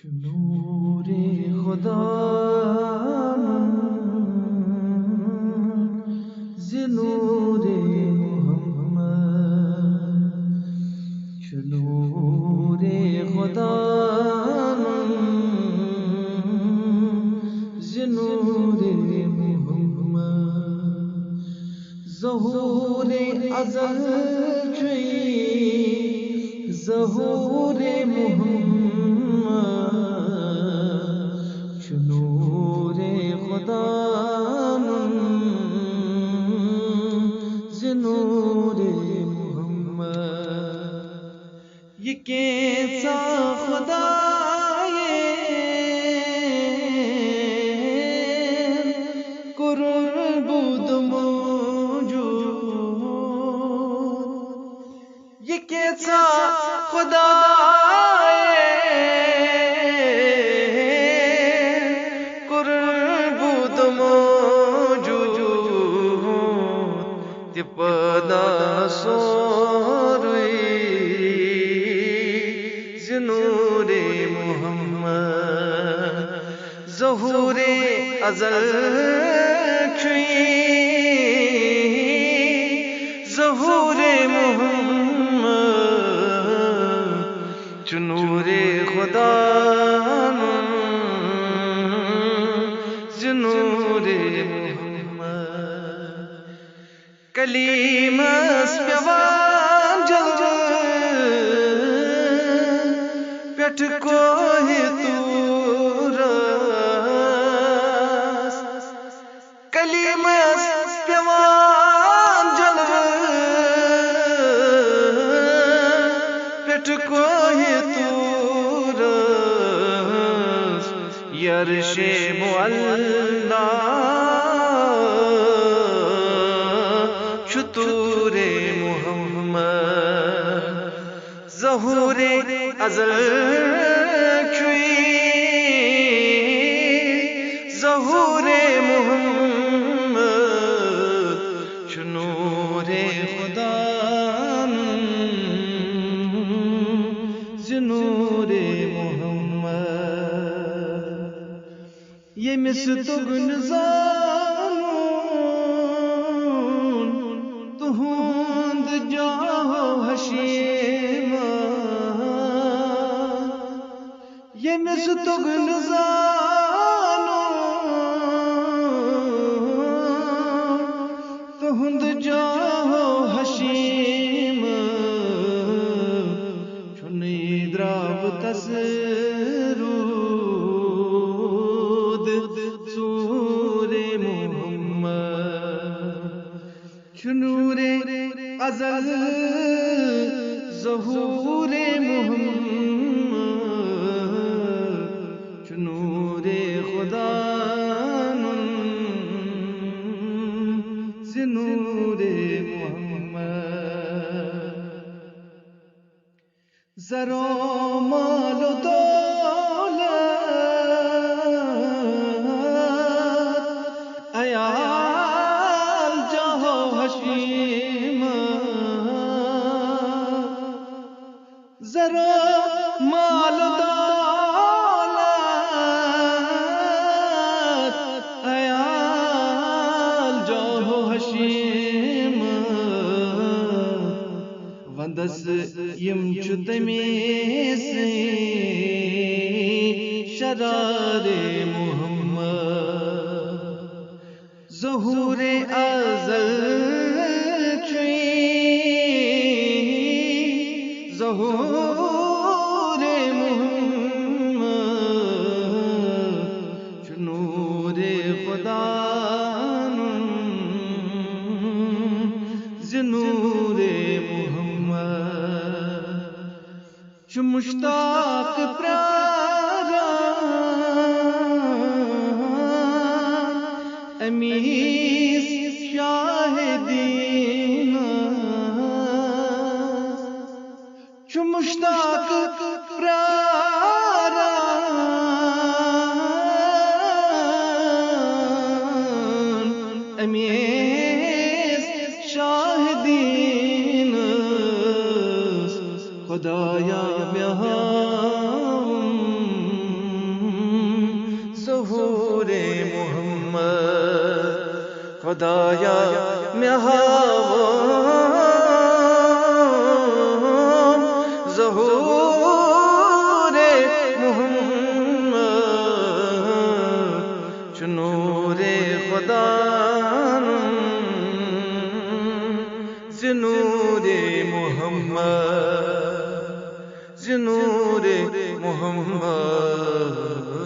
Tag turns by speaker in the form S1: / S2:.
S1: نور خدا نور محمد نور خدا نور محمد ظہور ازل ظہور محمد نور خدا نور محمد یہ کیسا خدا قربود موجود یہ کیسا خدا قربود موجود پدا سوری نور محمد ظہور ازل ظہور محمد نور خدا نور محمد کلیم پیوان جل پیٹھ کوہ تورس کلیم پیوان جل پیٹھ کوہ تورس یرش معلا شطور محمد ظہور ازل ظہور محمد نور خدا نور محمد یمس تگن زانون تہند جاہ حشیما یمس تگن زانون تہند جاہ حشیما چنی دراب تسرود سور محمد نور ازل ظہور محمد نور خدا نور محمد زر و مال و دولت عیال جاہ حشیما زر و مال و دولت عیال جاہ حشیما وندس یم چتمیس شرار محمد ظہور ازل ظہور محمد نور خدا نور مشتاق پیارا امیس شاہدین مشتاق پیارا امیس شاہدین خدایا خدایا مهاوام ظهور محمد چنور خدا زنور محمد زنور محمد